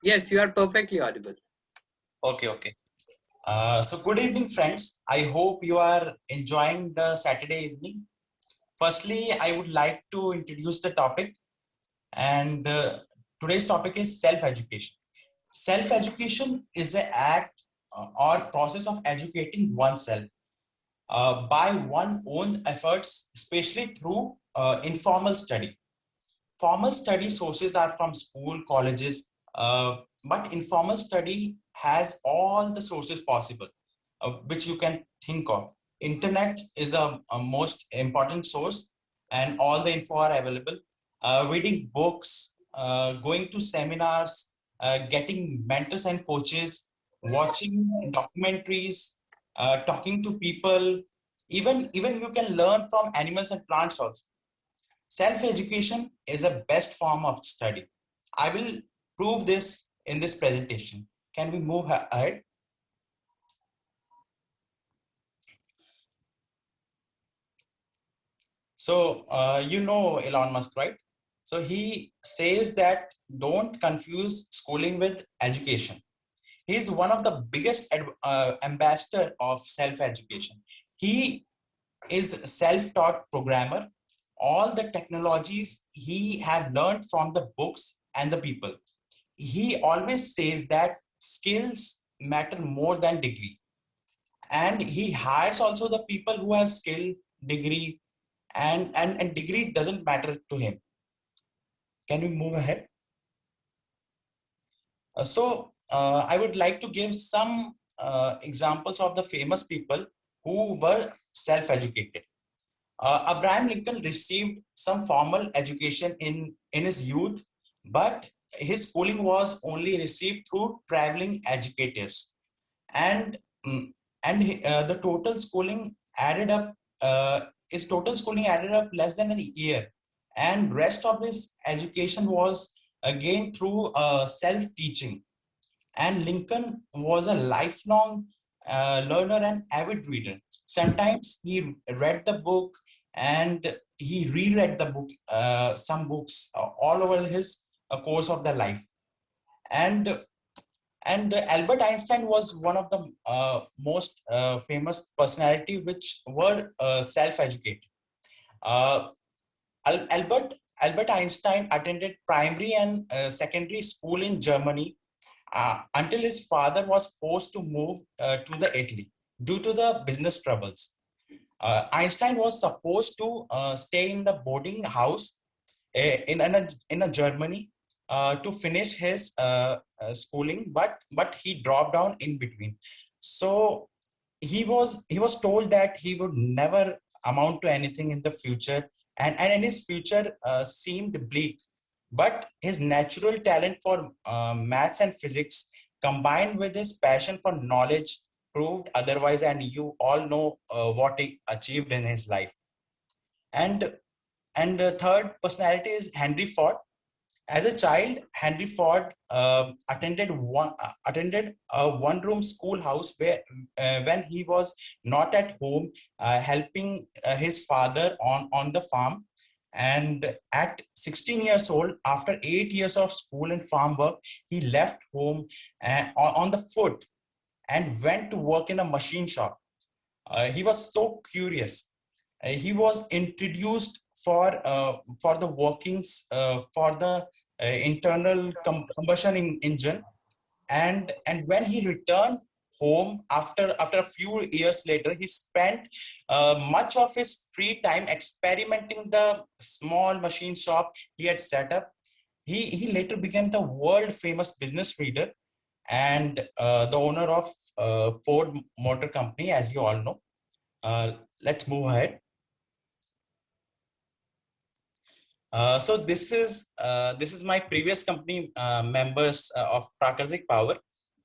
Yes, you are perfectly audible. Okay. So good evening, friends. I hope you are enjoying the Saturday evening. Firstly, I would like to introduce the topic, and today's topic is self-education. Self-education is an act or process of educating oneself by one's own efforts, especially through informal study. Formal study sources are from school, colleges, but informal study has all the sources possible, which you can think of. Internet is the most important source, and all the info are available. Reading books, going to seminars, getting mentors and coaches, watching documentaries, talking to people. Even you can learn from animals and plants also. Self-education is a best form of study. I will prove this in this presentation. Can we move ahead? So, you know Elon Musk, right? So he says that don't confuse schooling with education. He's one of the biggest ambassador of self-education. He is a self-taught programmer. All the technologies he have learned from the books and the people. He always says that skills matter more than degree, and he hires also the people who have skill, degree, and degree doesn't matter to him. Can we move ahead? I would like to give some examples of the famous people who were self-educated. Abraham Lincoln received some formal education in his youth, but his schooling was only received through traveling educators. And mm, the total schooling added up, his total schooling added up less than a year. And rest of his education was again through self-teaching. And Lincoln was a lifelong learner and avid reader. Sometimes he read the book and he reread the book, some books all over his course of the life. And Albert Einstein was one of the most famous personality which were self-educated. Uh, Albert Albert Einstein attended primary and secondary school in Germany until his father was forced to move to the Italy due to the business troubles. Einstein was supposed to stay in the boarding house in a Germany to finish his schooling, but he dropped down in between. So he was told that he would never amount to anything in the future, and his future seemed bleak. But his natural talent for maths and physics, combined with his passion for knowledge, proved otherwise. And you all know what he achieved in his life. And and the third personality is Henry Ford. As a child, Henry Ford attended a one-room schoolhouse where when he was not at home, helping his father on the farm. And at 16 years old, after 8 years of school and farm work, he left home on the foot and went to work in a machine shop. He was so curious. He was introduced for the workings for the internal combustion engine, and when he returned home after a few years later, he spent much of his free time experimenting the small machine shop he had set up. He later became the world famous business leader and the owner of Ford Motor Company, as you all know. Let's move ahead. This is my previous company members of Prakritik Power.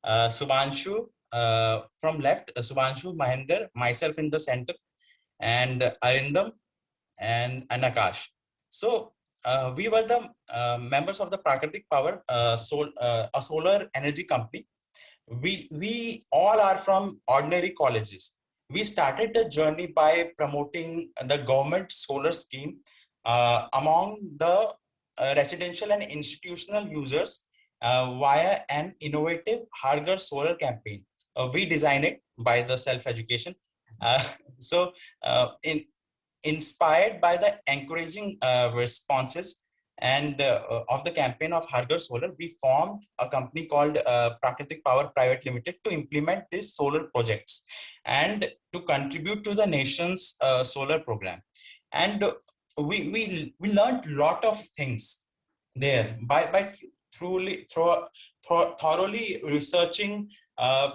Subhanshu from left, Subhanshu, Mahinder, myself in the center, and Arindam and Akash. So we were the members of the Prakritik Power, a solar energy company. We all are from ordinary colleges. We started the journey by promoting the government solar scheme among the residential and institutional users. via an innovative Hargar solar campaign. We design it by the self-education. Uh, so, inspired by the encouraging responses and of the campaign of Hargar Solar, we formed a company called Prakritik Power Private Limited to implement these solar projects and to contribute to the nation's solar program. And we learned a lot of things there by thoroughly researching a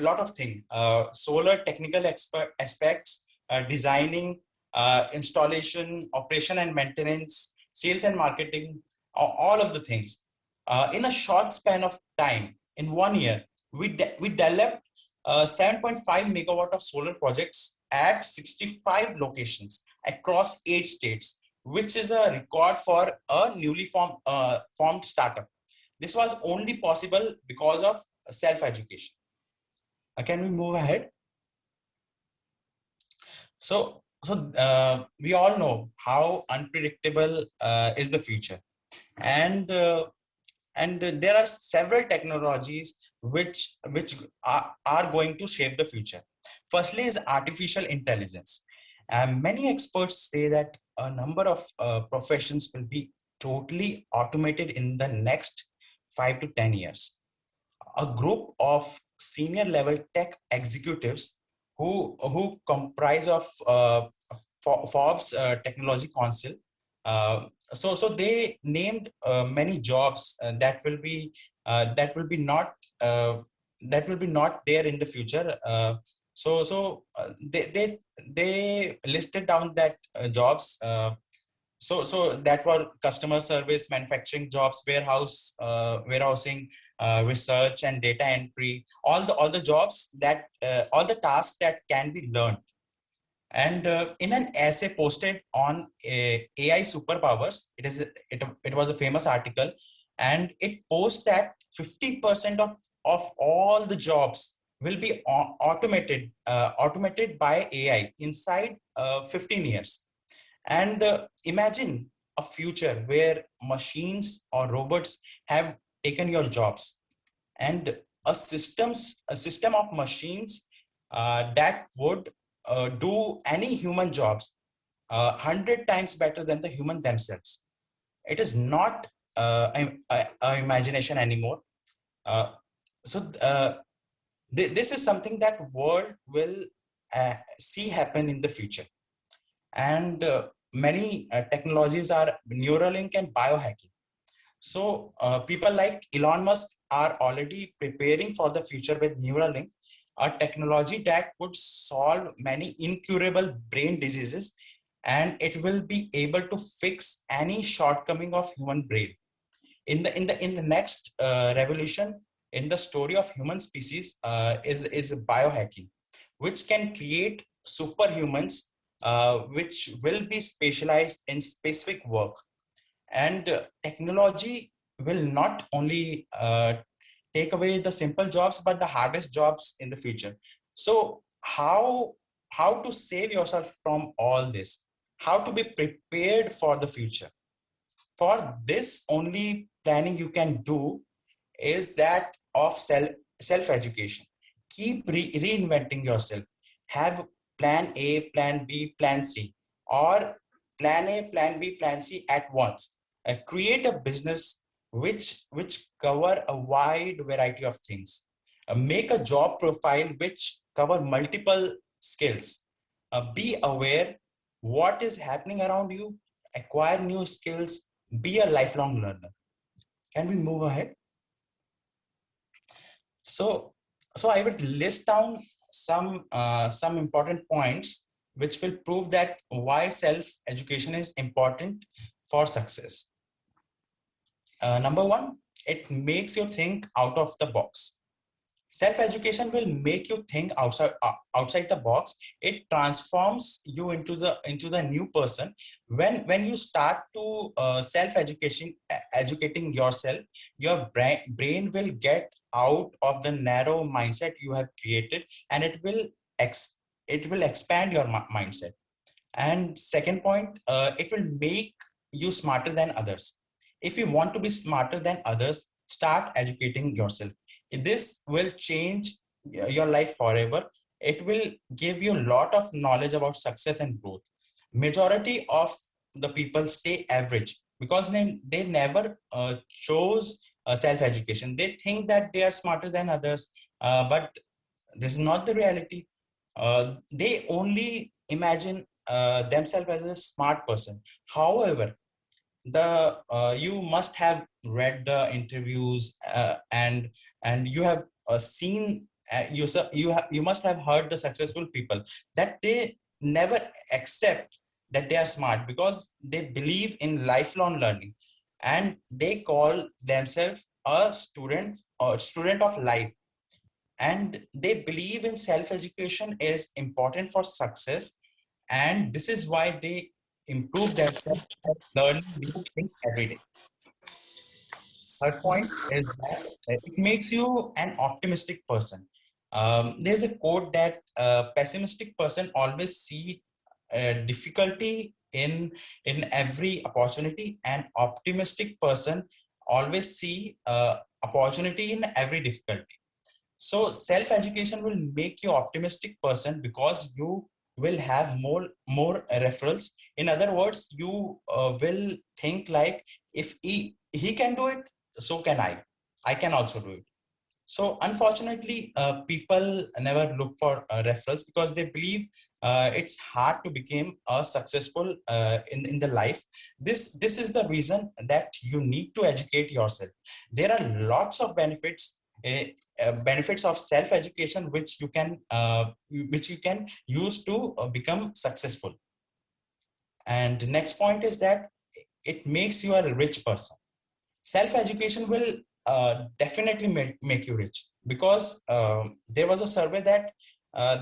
lot of things, solar technical aspects, designing, installation, operation and maintenance, sales and marketing, all of the things. In a short span of time, in 1 year, we developed 7.5 megawatt of solar projects at 65 locations across 8 states, which is a record for a newly formed startup. This was only possible because of self-education. Can we move ahead? So we all know how unpredictable is the future, and there are several technologies which are going to shape the future. Firstly is artificial intelligence. Many experts say that a number of professions will be totally automated in the next 5 to 10 years. A group of senior level tech executives who comprise of Forbes Technology Council. So they named many jobs uh, that will be not there in the future. They listed down that jobs. So that were customer service, manufacturing jobs, warehousing, research and data entry, all the jobs that all the tasks that can be learned. And in an essay posted on AI superpowers, it was a famous article, and it posts that 50% of all the jobs will be automated by AI inside 15 years. And imagine a future where machines or robots have taken your jobs, and a system of machines that would do any human jobs 100 times better than the human themselves. It is not a imagination anymore. Uh, so this is something that world will see happen in the future. And many technologies are Neuralink and biohacking. So people like Elon Musk are already preparing for the future with Neuralink, a technology that would solve many incurable brain diseases, and it will be able to fix any shortcoming of human brain. In the next revolution in the story of human species is biohacking, which can create superhumans which will be specialized in specific work. And technology will not only take away the simple jobs but the hardest jobs in the future. So how to save yourself from all this, how to be prepared for the future? For this, only planning you can do is that of self education. Keep reinventing yourself. Have plan A, plan B, plan C, or plan A, plan B, plan C at once. Create a business which cover a wide variety of things. Make a job profile which cover multiple skills. Be aware what is happening around you. Acquire new skills. Be a lifelong learner. Can we move ahead? So, so I would list down some important points which will prove that why self-education is important for success. Number one, it makes you think out of the box. Self-education will make you think outside the box. It transforms you into the new person. When you start to educating yourself, your brain will get out of the narrow mindset you have created, and it will expand your mindset. And second point, it will make you smarter than others. If you want to be smarter than others, start educating yourself. This will change your life forever. It will give you a lot of knowledge about success and growth. Majority of the people stay average because they never chose self-education. They think that they are smarter than others, but this is not the reality. They only imagine themselves as a smart person. However, the you must have read the interviews, and you have seen, you must have heard the successful people that they never accept that they are smart because they believe in lifelong learning, and they call themselves a student of life, and they believe in self education is important for success, and this is why they improve themselves by learning new things every day. Third point is that it makes you an optimistic person. There's a quote that pessimistic person always see difficulty in every opportunity, and optimistic person always see opportunity in every difficulty. So self-education will make you optimistic person because you will have more referrals. In other words, you will think like, if he can do it, so can I can also do it. So unfortunately, people never look for referrals because they believe it's hard to become a successful in the life. This is the reason that you need to educate yourself. There are lots of benefits of self education which you can use to become successful. And next point is that it makes you a rich person. Self-education will definitely make you rich because there was a survey that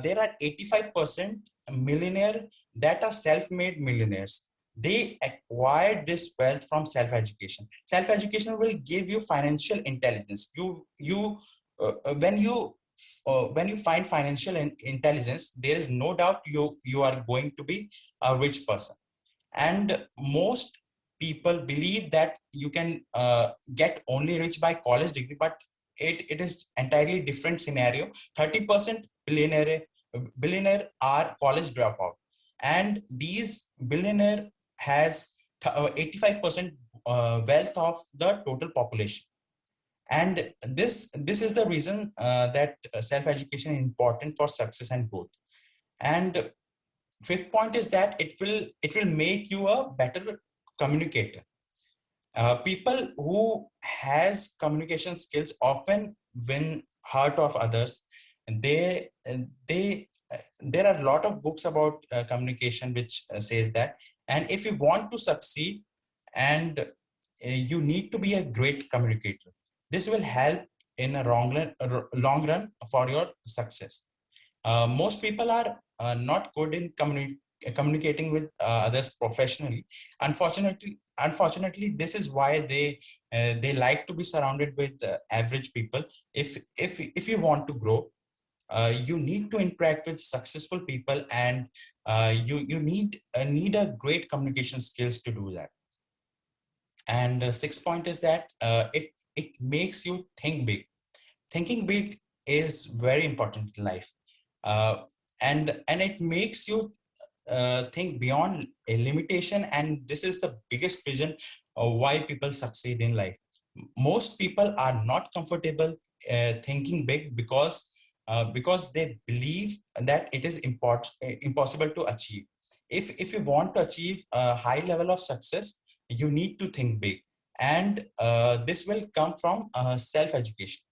there are 85% millionaire that are self-made millionaires. They acquired this wealth from self-education. Self-education will give you financial intelligence. Uh, uh, when you when you find financial intelligence, there is no doubt you are going to be a rich person. And most people believe that you can get only rich by college degree, but it is entirely different scenario. 30% billionaire are college dropout, and these billionaire has 85% wealth of the total population. And this is the reason that self education is important for success and growth. And fifth point is that it will make you a better communicator. People who has communication skills often win heart of others. And they there are a lot of books about communication which says that. And if you want to succeed, and you need to be a great communicator, this will help in a long run for your success. Most people are not good in communicating with others professionally. Unfortunately, this is why they like to be surrounded with average people. If you want to grow, you need to interact with successful people, and you need a great communication skills to do that. And sixth point is that it makes you think big. Thinking big is very important in life, uh, and it makes you think beyond a limitation, and this is the biggest reason why people succeed in life. Most people are not comfortable thinking big because they believe that it is impossible to achieve. If you want to achieve a high level of success, you need to think big, and this will come from self education.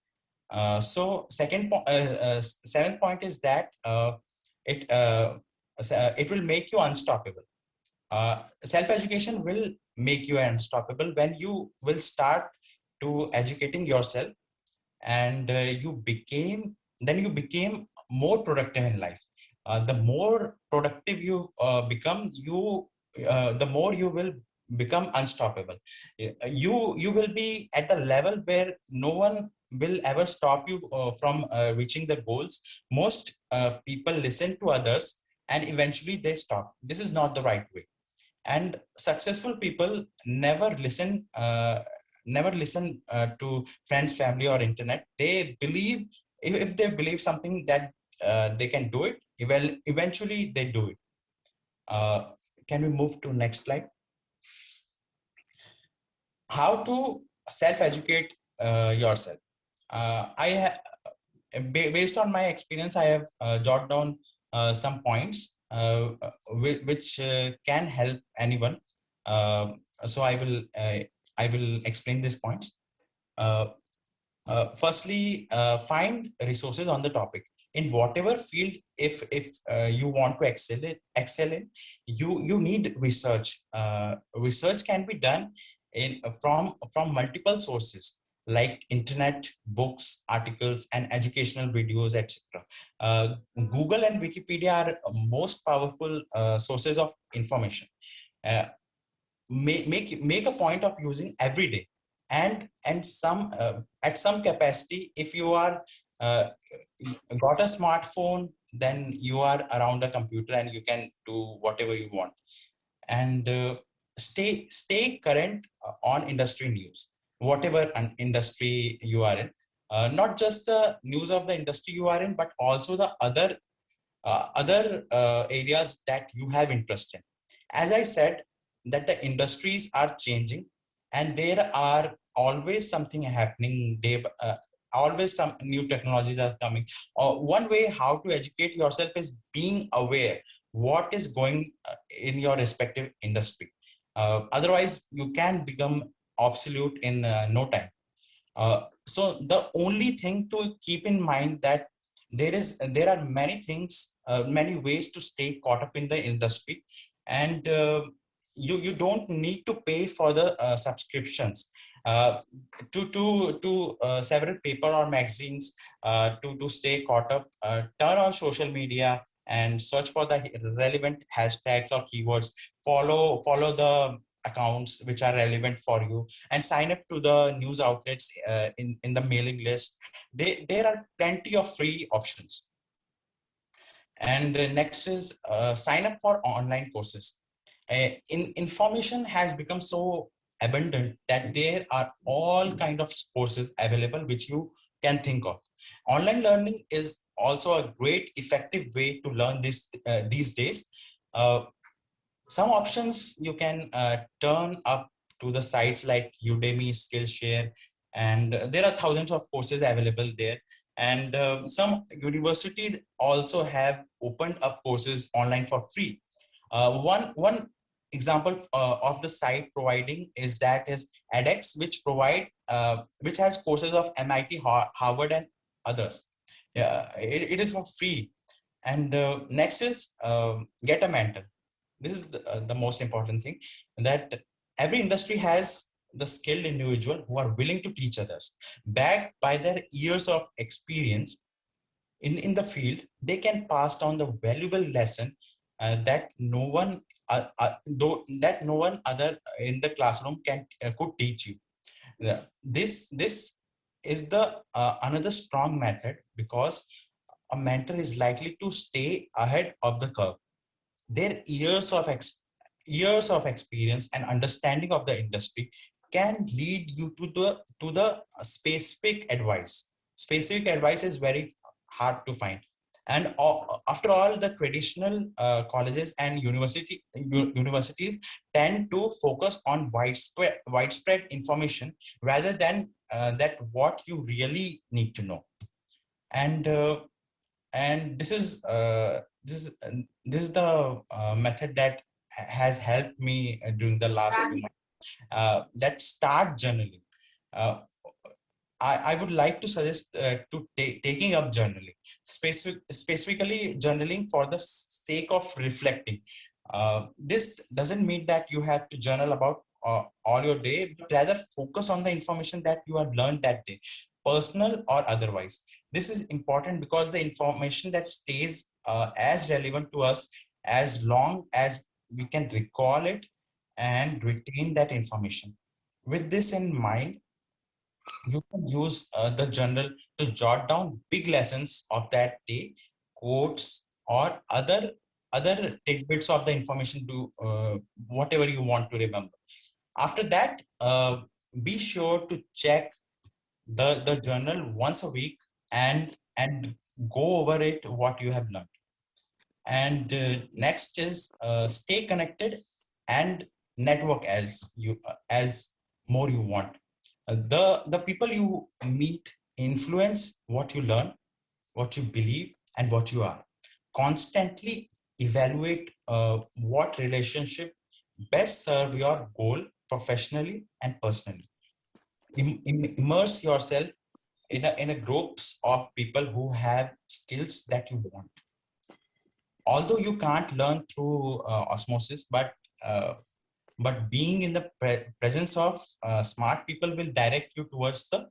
Seventh point is that it it will make you unstoppable. Self education will make you unstoppable when you will start to educating yourself, and you became more productive in life. The more productive you become, the more you will become unstoppable. You will be at a level where no one will ever stop you from reaching the goals. Most people listen to others, and eventually they stop. This is not the right way. And successful people never listen to friends, family, or internet. They believe, if they believe something that they can do it, eventually they do it. uh, can we move to next slide? How to self-educate yourself. Based on my experience, I have jotted down some points which can help anyone. Uh, so I will explain these points. Uh, Firstly, find resources on the topic in whatever field. If you want to excel in, you need research. Research can be done in from multiple sources like internet, books, articles, and educational videos, etc. Google and Wikipedia are most powerful sources of information. Uh, make a point of using every day, and some at some capacity. If you are uh, got a smartphone, then you are around a computer and you can do whatever you want. And stay current on industry news, whatever an industry you are in. Not just the news of the industry you are in, but also the other areas that you have interest in. As I said, that the industries are changing, and there are always something happening always some new technologies are coming. One way how to educate yourself is being aware what is going in your respective industry. Otherwise, you can become obsolete in no time. So the only thing to keep in mind that there are many things, many ways to stay caught up in the industry. And you don't need to pay for the subscriptions uh, to several paper or magazines to stay caught up. Turn on social media and search for the relevant hashtags or keywords. Follow the accounts which are relevant for you, and sign up to the news outlets in the mailing list. There are plenty of free options. And next is sign up for online courses. Information has become so abundant that there are all kind of courses available which you can think of. Online learning is also a great effective way to learn this these days. uh, some options you can turn up to the sites like Udemy, Skillshare, and there are thousands of courses available there. And some universities also have opened up courses online for free. One example of the site providing is edX, which has courses of MIT, Harvard, and others. Yeah, it is for free. And next is get a mentor. This is the most important thing, that every industry has the skilled individual who are willing to teach others. Backed by their years of experience in the field, they can pass down the valuable lesson that no one other in the classroom can could teach you. This is the another strong method, because a mentor is likely to stay ahead of the curve. Their years of experience and understanding of the industry can lead you to the specific advice. Specific advice is very hard to find. And after all, the traditional colleges and universities tend to focus on widespread information rather than that what you really need to know. And this is the method that has helped me during the last few months. That start journaling. uh, I would like to suggest to taking up journaling, specifically journaling for the sake of reflecting. This doesn't mean that you have to journal about all your day, but rather focus on the information that you have learned that day, personal or otherwise. This is important because the information that stays as relevant to us as long as we can recall it and retain that information. With this in mind, you can use the journal to jot down big lessons of that day, quotes, or other other tidbits of the information to whatever you want to remember. After that, be sure to check the journal once a week and go over it what you have learned. And next is stay connected and network as more you want. The people you meet influence what you learn, what you believe, and what you are. Constantly evaluate what relationship best serve your goal professionally and personally. Immerse yourself in a groups of people who have skills that you want. Although you can't learn through osmosis, uh, but being in the presence of smart people will direct you towards the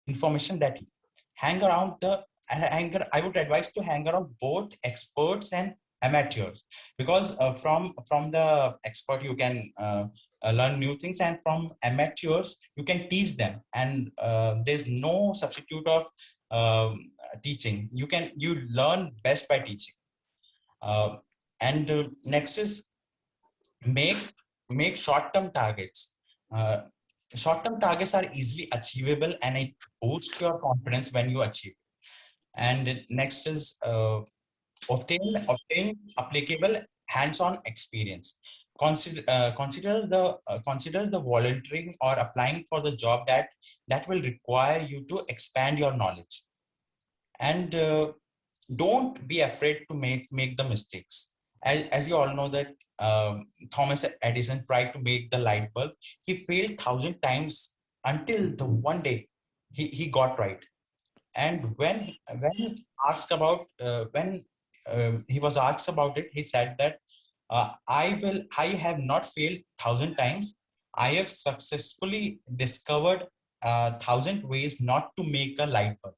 information that you hang around the I would advise to hang around both experts and amateurs, because from the expert you can learn new things, and from amateurs you can teach them, and there's no substitute of um, teaching. You learn best by teaching. And next is make make short-term targets. Uh, Short-term targets are easily achievable, and it boosts your confidence when you achieve. And next is obtain applicable hands-on experience. Consider the volunteering or applying for the job that will require you to expand your knowledge. And don't be afraid to make the mistakes. As you all know that Thomas Edison tried to make the light bulb. He failed 1,000 times until the one day he got right. And when asked about when he was asked about it, he said that I have not failed 1,000 times. I have successfully discovered 1,000 ways not to make a light bulb.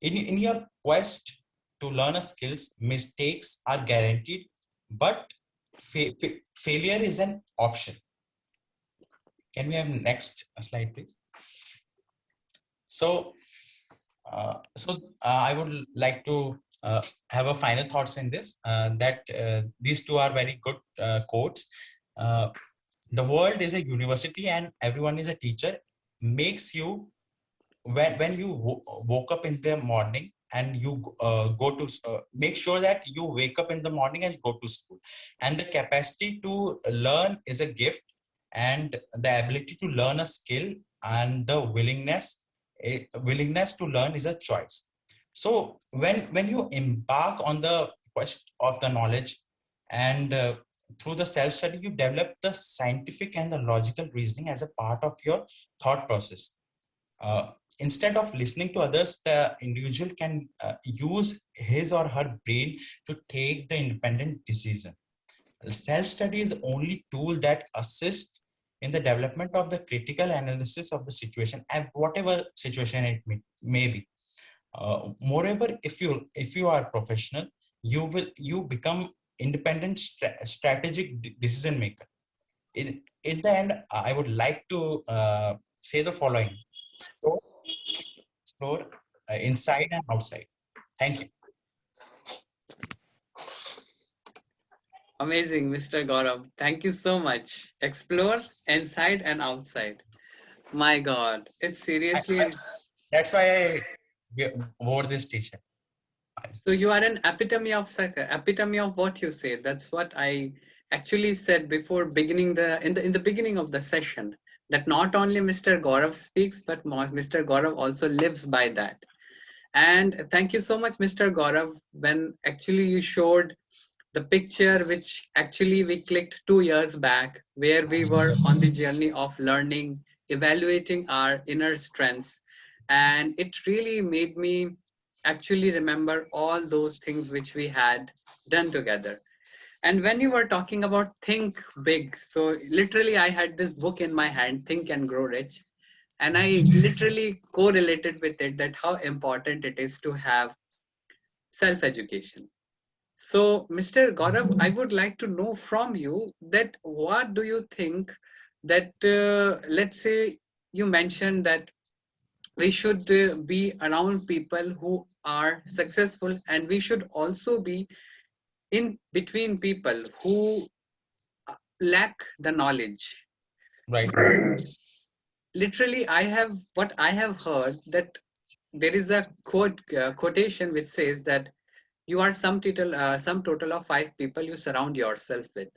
In your quest to learn a skills, mistakes are guaranteed, but failure is an option. Can we have next slide, please? So, I would like to have a final thoughts in this, that these two are very good quotes. The world is a university and everyone is a teacher. Makes you when you woke up in the morning and you go to make sure that you wake up in the morning and go to school, and the capacity to learn is a gift, and the ability to learn a skill and the willingness to learn is a choice. So when you embark on the quest of the knowledge, and through the self study you develop the scientific and the logical reasoning as a part of your thought process. uh, Instead of listening to others, the individual can use his or her brain to take the independent decision. Self-study is the only tool that assists in the development of the critical analysis of the situation, and whatever situation it may be. Moreover, if you are professional, you become independent strategic decision maker. In the end, I would like to say the following: explore inside and outside. Thank you. Amazing, Mr. Gaurav. Thank you so much. Explore inside and outside. My God, it's seriously. That's why I wore this t-shirt. So you are an epitome of what you say. That's what I actually said before beginning the beginning of the session. That not only Mr. Gaurav speaks, but Mr. Gaurav also lives by that. And thank you so much, Mr. Gaurav, when actually you showed the picture which actually we clicked 2 years back, where we were on the journey of learning, evaluating our inner strengths. And it really made me actually remember all those things which we had done together. And when you were talking about think big, so literally I had this book in my hand, Think and Grow Rich, and I literally correlated with it that how important it is to have self education. So, Mr. Gaurav, I would like to know from you that what do you think that, let's say you mentioned that we should be around people who are successful, and we should also be in between people who lack the knowledge. Right. So literally, what I have heard that there is a quotation which says that you are some total of 5 people you surround yourself with.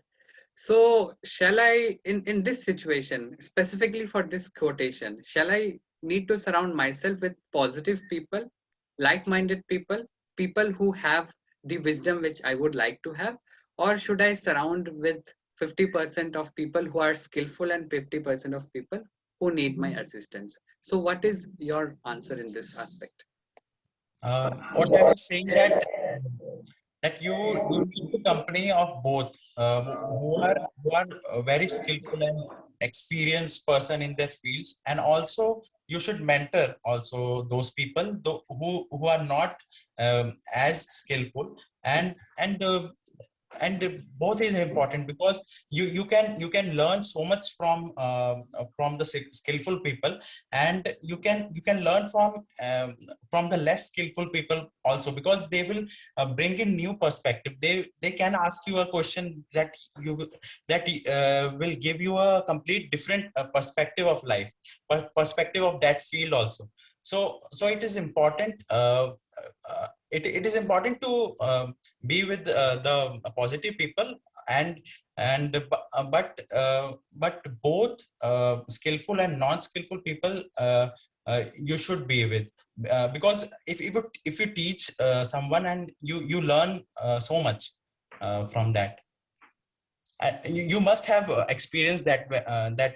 So shall I, in this situation, specifically for this quotation, shall I need to surround myself with positive people, like-minded people, people who have the wisdom which I would like to have, or should I surround with 50% of people who are skillful and 50% of people who need my assistance? So what is your answer in this aspect? What I was saying that you need the company of both, who are very skillful and experienced person in their fields, and also you should mentor also those people who are not as skillful, and both is important, because you can learn so much from the skillful people, and you can learn from the less skillful people also, because they will bring in new perspective. They can ask you a question that will give you a complete different perspective of life, perspective of that field also. So it is important, it is important to be with the positive people, and but both skillful and non-skillful people you should be with, because if you teach someone, and you learn so much from that. You must have experienced that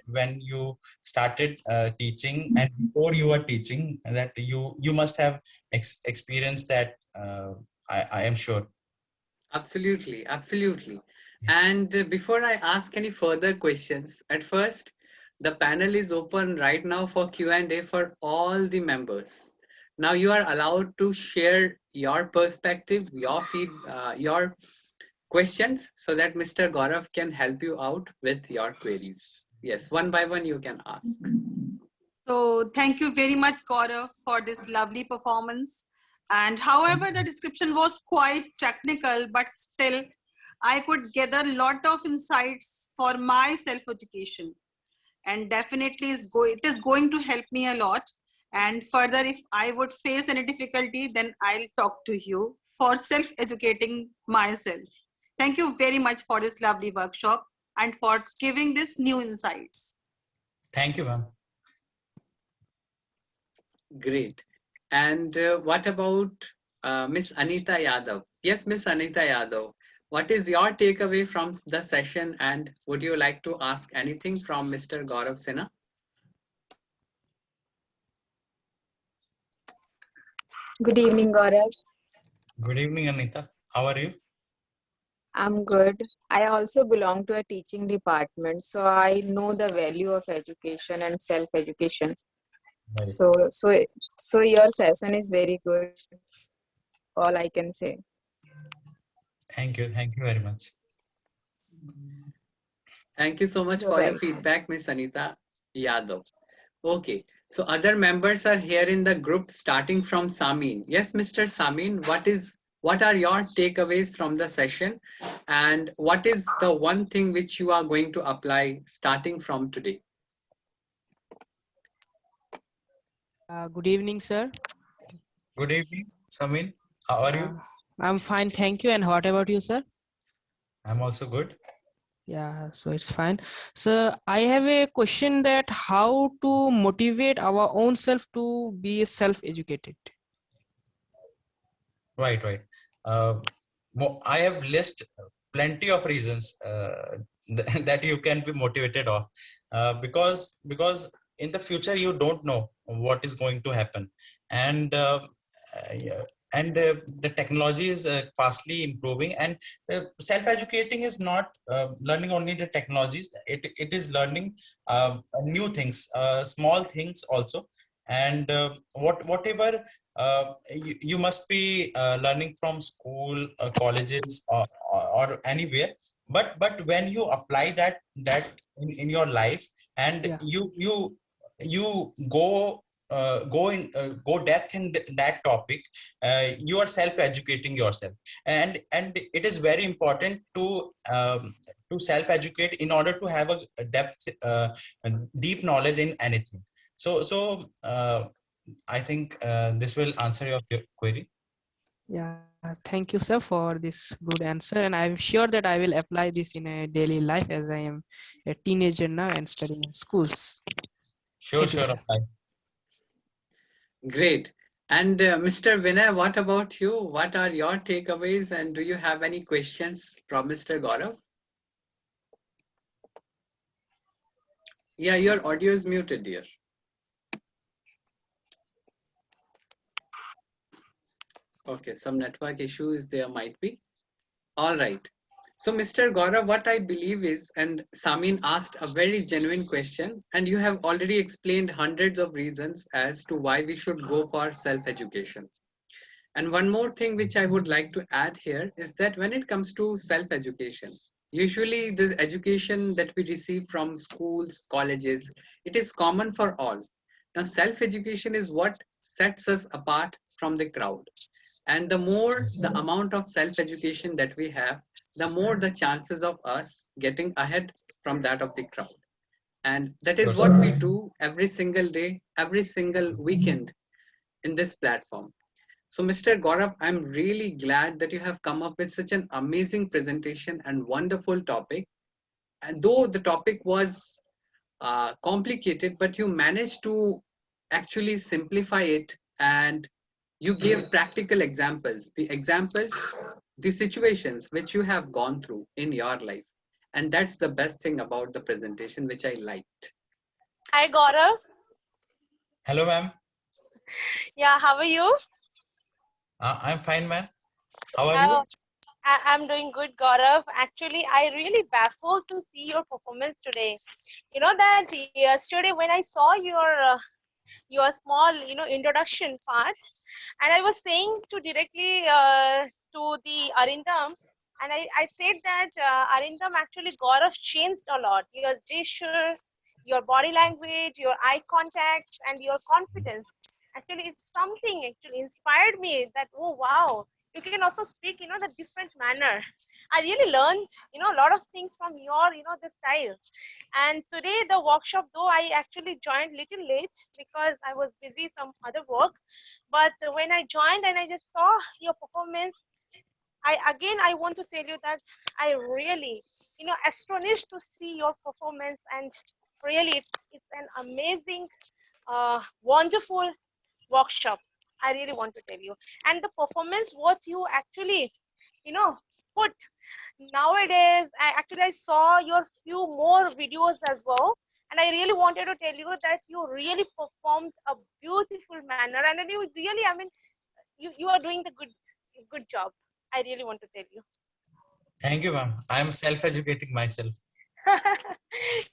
when you started teaching, and before you are teaching, that you must have experienced that, I am sure. Absolutely, absolutely. And before I ask any further questions, at first, the panel is open right now for Q&A for all the members. Now you are allowed to share your perspective, your questions, so that Mr. Gaurav can help you out with your queries. Yes, one by one you can ask. So thank you very much, Gaurav, for this lovely performance. And however, the description was quite technical, but still, I could gather a lot of insights for my self-education. And definitely it is going to help me a lot. And further, if I would face any difficulty, then I'll talk to you for self-educating myself. Thank you very much for this lovely workshop and for giving this new insights. Thank you, ma'am. Great. And what about Miss Anita Yadav? Yes, Miss Anita Yadav. What is your takeaway from the session, and would you like to ask anything from Mr. Gaurav Sinha? Good evening, Gaurav. Good evening, Anita. How are you? I'm good. I also belong to a teaching department, so I know the value of education and self-education. Right. So your session is very good. All I can say. Thank you very much. Thank you so much You're for your welcome. feedback, Miss Anita Yadav. Okay, so other members are here in the group, starting from Samin. Yes, Mr. Samin, what are your takeaways from the session, and what is the one thing which you are going to apply starting from today? Good evening, sir. Good evening, Samin. How are you? I'm fine, thank you. And what about you, sir? I'm also good. Yeah, so it's fine. So I have a question, that how to motivate our own self to be self-educated. Right. I have list plenty of reasons that you can be motivated of, because in the future you don't know what is going to happen, and yeah, and the technology is fastly improving, and self-educating is not learning only the technologies. It is learning new things, small things also, and whatever you must be learning from school, colleges, or anywhere, but when you apply that in your life, and Yeah. you go go depth in that topic, you are self-educating yourself, and it is very important to self-educate in order to have a depth, deep knowledge in anything. So I think this will answer your query. Yeah, thank you, sir, for this good answer. And I'm sure that I will apply this in a daily life as I am a teenager now and studying in schools. Sure, Thank you, sure, sir. apply. Great. And Mr. Vinay, what about you? What are your takeaways? And do you have any questions from Mr. Gaurav? Yeah, your audio is muted, dear. Okay, some network issues there might be. All right. So, Mr. Gaurav, what I believe is, and Samin asked a very genuine question, and you have already explained hundreds of reasons as to why we should go for self-education. And one more thing which I would like to add here is that when it comes to self-education, usually the education that we receive from schools, colleges, it is common for all. Now, self-education is what sets us apart from the crowd. And the more the amount of self-education that we have, the more the chances of us getting ahead from that of the crowd. And that is what we do every single day, every single weekend in this platform. So, Mr. Gaurav, I'm really glad that you have come up with such an amazing presentation and wonderful topic. And though the topic was complicated, but you managed to actually simplify it, and you gave practical examples, the situations which you have gone through in your life. And that's the best thing about the presentation, which I liked. Hi Gaurav. Hello, ma'am. Yeah, how are you? I'm fine, ma'am. How are you? I'm doing good, Gaurav. Actually, I really baffled to see your performance today. You know that yesterday when I saw your small introduction part, and I was saying to directly to the Arindam, and I said that Arindam, actually Gaurav changed a lot. Your gesture, your body language, your eye contact, and your confidence. Actually, it's something actually inspired me that, oh wow, you can also speak the different manner. I really learned a lot of things from your the style. And today the workshop, though I actually joined little late because I was busy some other work, but when I joined and I just saw your performance, I want to tell you that I really astonished to see your performance, and really it's an amazing wonderful workshop. I really want to tell you. And the performance what you actually put nowadays, I saw your few more videos as well, and I really wanted to tell you that you really performed a beautiful manner, and then you really, I mean, you are doing the good job. I really want to tell you. Thank you, ma'am. I'm self-educating myself.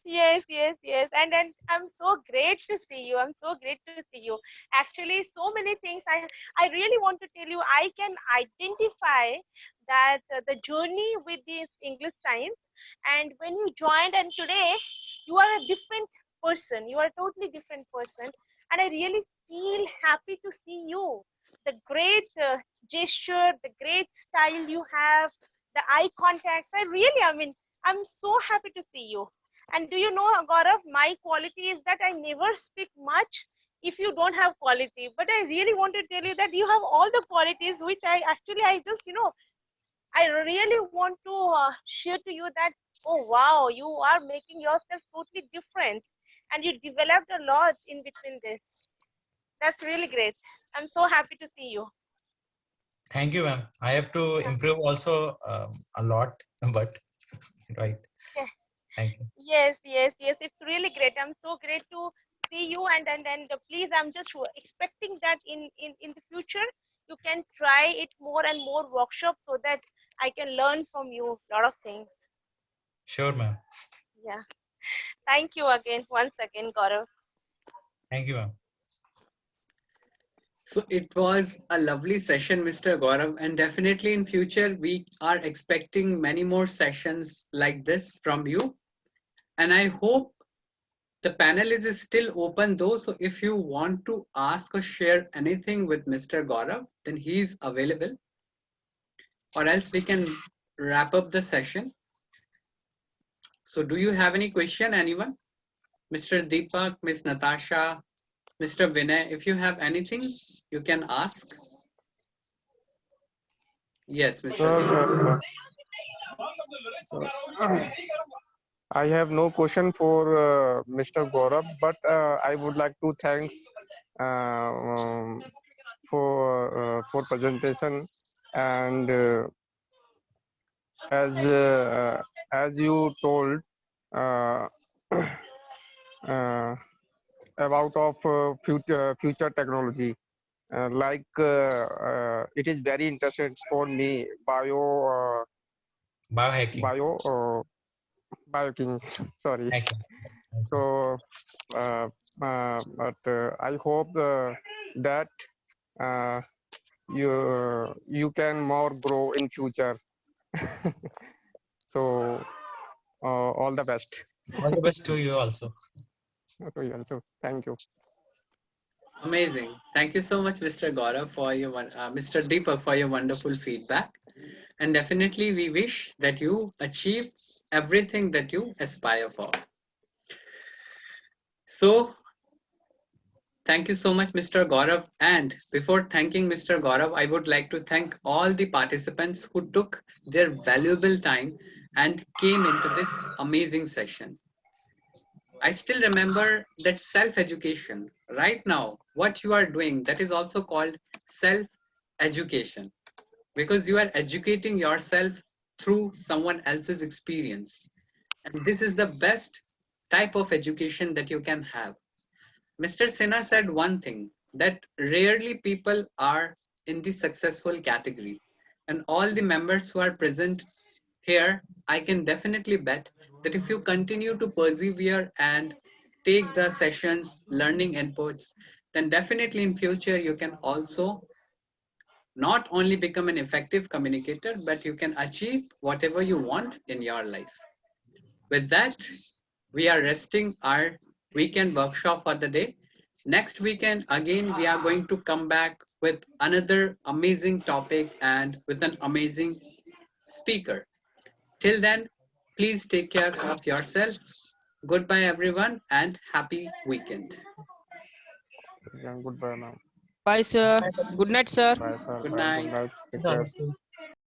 Yes, yes, yes. And I'm so great to see you. I'm so great to see you. Actually, so many things I really want to tell you. I can identify that the journey with this English science, and when you joined, and today you are a different person. You are a totally different person, and I really feel happy to see you. The great gesture, the great style you have, the eye contacts. I mean, I'm so happy to see you. And do you know, Gaurav, my quality is that I never speak much if you don't have quality. But I really want to tell you that you have all the qualities which I just, I really want to share to you that, oh wow, you are making yourself totally different. And you developed a lot in between this. That's really great. I'm so happy to see you. Thank you, ma'am. I have to improve also a lot, but right. Yeah. Thank you. Yes, yes, yes. It's really great. I'm so great to see you, and please, I'm just expecting that in the future you can try it more and more workshops so that I can learn from you a lot of things. Sure, ma'am. Yeah. Thank you again, once again, Gaurav. Thank you, ma'am. So it was a lovely session, Mr. Gaurav, and definitely in future we are expecting many more sessions like this from you. And I hope The panel is still open though, so if you want to ask or share anything with Mr. Gaurav, then he's available. Or else we can wrap up the session. So do you have any question, anyone? Mr. Deepak, Ms. Natasha, Mr. Vinay, if you have anything, you can ask. Yes, Mr. Deepak. I have no question for Mr. Gaurav, but I would like to thanks for presentation, and as you told uh, uh, about of future technology, it is very interesting for me Biohacking. bioking. Sorry. Excellent. So, but I hope that uh, you can more grow in future. So, all the best. All the best to you also. Okay, also, thank you. Amazing. Thank you so much, Mr. Gaurav, for your Mr. Deepak, for your wonderful feedback. And definitely, we wish that you achieve everything that you aspire for. So, thank you so much, Mr. Gaurav. And before thanking Mr. Gaurav, I would like to thank all the participants who took their valuable time and came into this amazing session. I still remember that self-education. Right now, what you are doing, that is also called self-education, because you are educating yourself through someone else's experience. And this is the best type of education that you can have. Mr. Sinha said one thing, that rarely people are in the successful category. And all the members who are present here, I can definitely bet that if you continue to persevere and take the sessions, learning inputs, then definitely in future you can also not only become an effective communicator, but you can achieve whatever you want in your life. With that, we are resting our weekend workshop for the day. Next weekend, again, we are going to come back with another amazing topic and with an amazing speaker. Till then, please take care of yourself. Goodbye, everyone, and happy weekend. Yeah, goodbye now. Bye, sir. Good night, sir. Bye, sir. Good Bye. Good night. night. Take Good care. night.